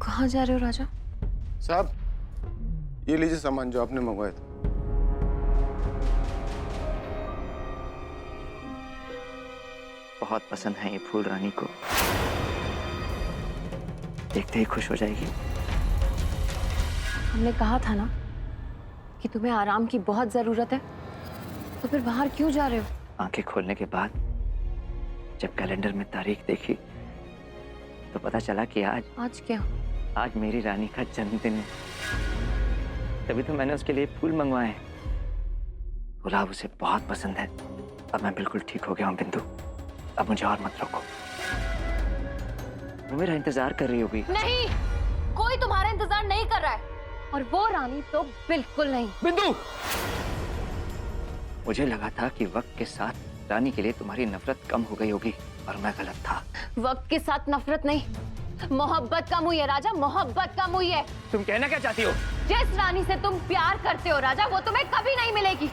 कहाँ जा रहे हो राजा? साहब, ये लीजिए सामान जो आपने मंगवाया था। बहुत पसंद है ये फूल रानी को, देखते ही खुश हो जाएगी। हमने कहा था ना कि तुम्हें आराम की बहुत जरूरत है, तो फिर बाहर क्यों जा रहे हो? आंखें खोलने के बाद जब कैलेंडर में तारीख देखी तो पता चला कि आज क्या? आज मेरी रानी का जन्मदिन है। तभी तो मैंने उसके लिए फूल मंगवाए हैं। गुलाब उसे बहुत पसंद है। अब मैं बिल्कुल ठीक हो गया हूँ बिंदु, अब मुझे और मत रोको। वो मेरा इंतजार कर रही होगी। नहीं, कोई तुम्हारा इंतजार नहीं कर रहा है, और वो रानी तो बिल्कुल नहीं। बिंदु, मुझे लगा था कि वक्त के साथ रानी के लिए तुम्हारी नफरत कम हो गई होगी, और मैं गलत था। वक्त के साथ नफरत नहीं, मोहब्बत कम हुई है राजा, मोहब्बत कम हुई है। तुम कहना क्या चाहती हो? जिस रानी से तुम प्यार करते हो राजा, वो तुम्हें कभी नहीं मिलेगी।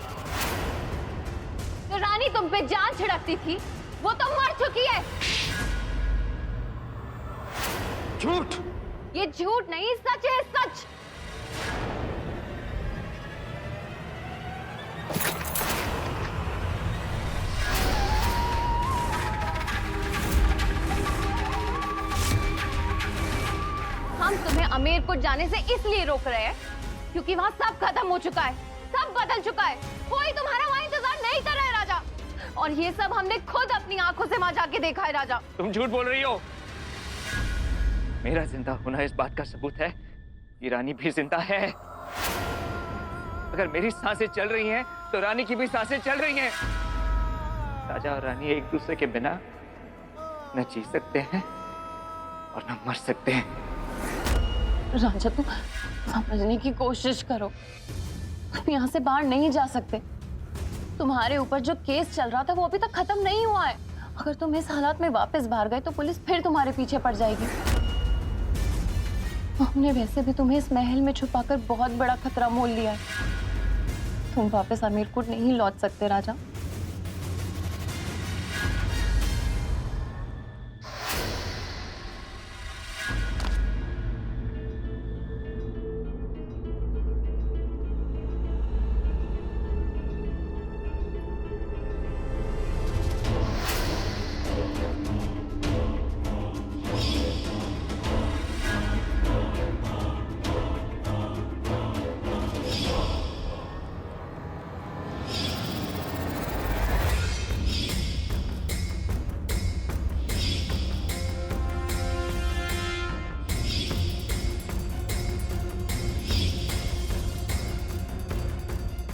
जो रानी तुम पे जान छिड़कती थी, वो तो मर चुकी है। झूठ! ये झूठ नहीं, सच है, सच। हम तुम्हें अमेरपुर जाने से इसलिए रोक रहे हैं क्योंकि वहां सब खत्म हो चुका है, सब बदल चुका है। कोई तुम्हारा वहां इंतजार नहीं कर रहा है राजा, और ये सब हमने खुद अपनी आंखों से वहां जाके देखा है राजा। तुम झूठ बोल रही हो। मेरा जिंदा होना इस बात का सबूत है कि रानी भी जिंदा है। अगर मेरी सांसें चल रही हैं, तो रानी की भी सांसें चल रही हैं। राजा और रानी एक दूसरे के बिना न जी सकते हैं और न मर सकते हैं। राजा, तुम समझने की कोशिश करो, हम यहाँ से बाहर नहीं जा सकते। तुम्हारे ऊपर जो केस चल रहा था वो अभी तक खत्म नहीं हुआ है। अगर तुम इस हालात में वापस बाहर गए तो पुलिस फिर तुम्हारे पीछे पड़ जाएगी। हमने वैसे भी तुम्हें इस महल में छुपाकर बहुत बड़ा खतरा मोल लिया है। तुम वापस अमीरपुर नहीं लौट सकते राजा।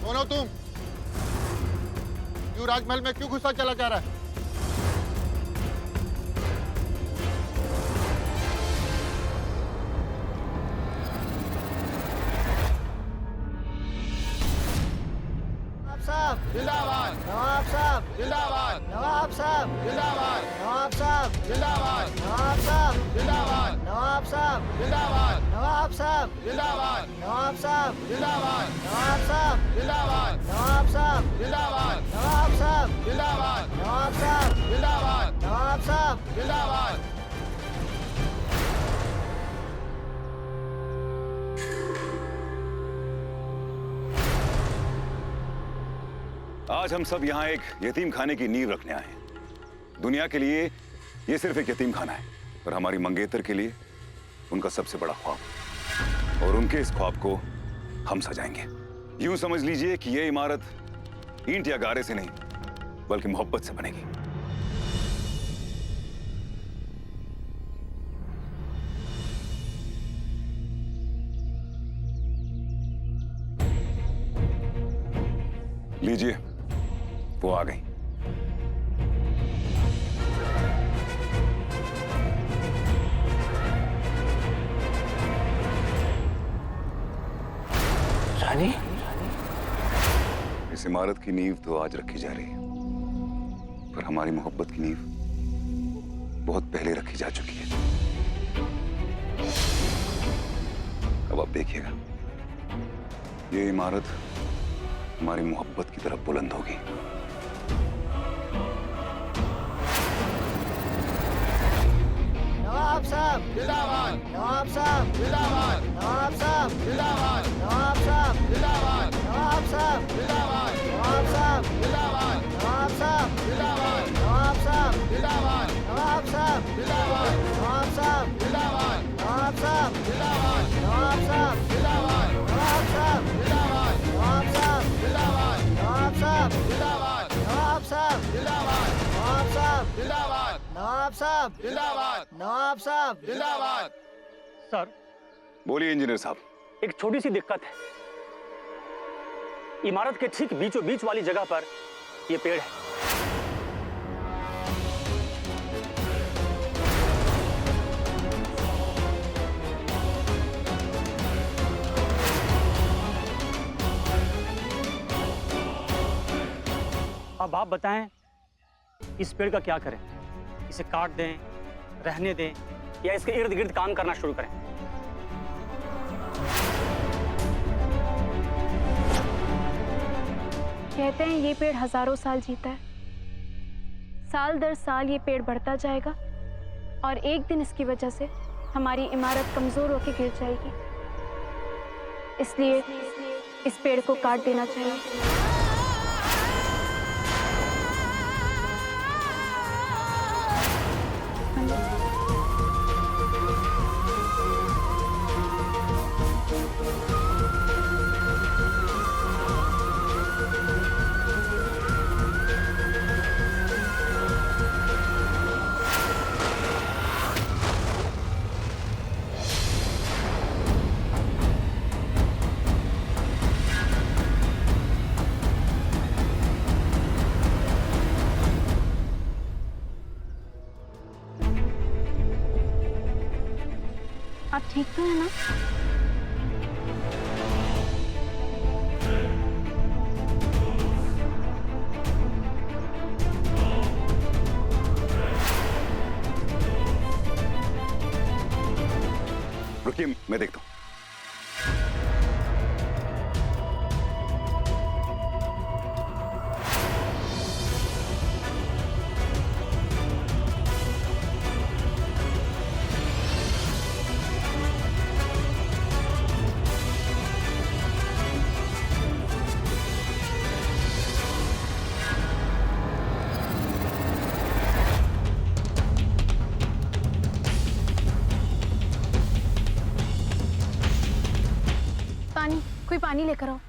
कौन हो तुम? क्यों राजमहल में क्यों घुसा चला जा रहा है? साहब जिंदाबाद! नवाब साहब जिंदाबाद! नवाब साहब जिंदाबाद! नवाब साहब जिंदाबाद! नवाब साहब जिंदाबाद! नवाब साहब जिंदाबाद! नवाब साहब जिंदाबाद! नवाब साहब जिंदाबाद! नवाब साहब जिंदाबाद! नवाब साहब जिंदाबाद! नवाब साहब जिंदाबाद! नवाब साहब जिंदाबाद! नवाब साहब जिंदाबाद! आज हम सब यहाँ एक यतीम खाने की नींव रखने आए हैं। दुनिया के लिए ये सिर्फ एक यतीम खाना है, पर हमारी मंगेतर के लिए उनका सबसे बड़ा ख्वाब, और उनके इस ख्वाब को हम सजाएंगे। यूं समझ लीजिए कि ये इमारत ईंट या गारे से नहीं बल्कि मोहब्बत से बनेगी। लीजिए, वो आ गई। रानी? इस इमारत की नींव तो आज रखी जा रही है, पर हमारी मोहब्बत की नींव बहुत पहले रखी जा चुकी है। अब आप देखिएगा, ये इमारत हमारी मोहब्बत की तरफ बुलंद होगी। नवाब साहब साहब जिंदाबाद नवाब साहब जिंदाबाद नवाब साहब जिंदाबाद नवाब साहब जिंदाबाद नवाब साहब जिंदाबाद नवाब साहब जिंदाबाद नवाब साहब जिंदाबाद नवाब साहब जिंदाबाद नवाब साहब जिंदाबाद नवाब साहब जिंदाबाद नवाब साहब जिंदाबाद नवाब साहब जिंदाबाद नवाब साहब जिंदाबाद नवाब साहब जिंदाबाद नवाब साहब जिंदाबाद नवाब साहब जिंदाबाद नवाब साहब जिंदाबाद नवाब साहब जिंदाबाद नवाब साहब जिंदाबाद सर, बोलिए इंजीनियर साहब। एक छोटी सी दिक्कत है। इमारत के ठीक बीचों बीच वाली जगह पर ये पेड़ है। अब आप बताएं, इस पेड़ का क्या करें? इसे काट दें, रहने दें, या इसके इर्द गिर्द काम करना शुरू करें? कहते हैं ये पेड़ हजारों साल जीता है। साल दर साल ये पेड़ बढ़ता जाएगा और एक दिन इसकी वजह से हमारी इमारत कमजोर होकर गिर जाएगी। इसलिए इस पेड़ को काट देना चाहिए। आप ठीक तो है ना? रुकिए, मैं देखता हूँ। पानी, कोई पानी लेकर आओ।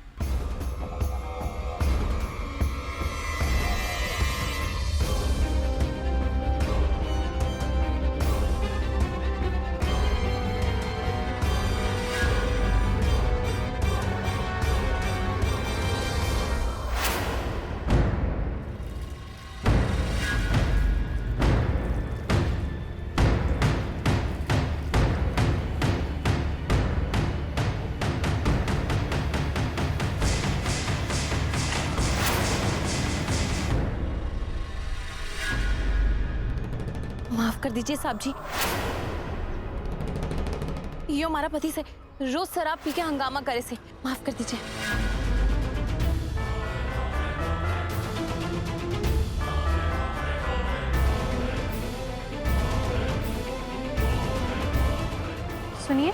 माफ कर दीजिए साहब जी, यो हमारा पति से रोज शराब पी के हंगामा करे से, माफ कर दीजिए। सुनिए,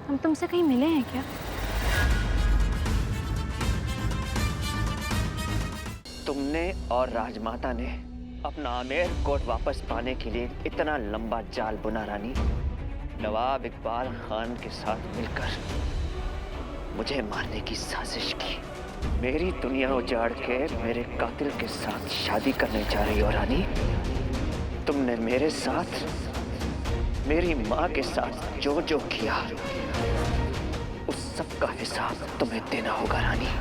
हम तुमसे कहीं मिले हैं क्या? तुमने और राजमाता ने अपना आमेर कोट वापस पाने के लिए इतना लंबा जाल बुना रानी। नवाब इकबाल खान के साथ मिलकर मुझे मारने की साजिश की। मेरी दुनिया उजाड़ के मेरे कातिल के साथ शादी करने जा रही हो रानी। तुमने मेरे साथ, मेरी माँ के साथ जो जो किया, उस सब का हिसाब तुम्हें देना होगा रानी।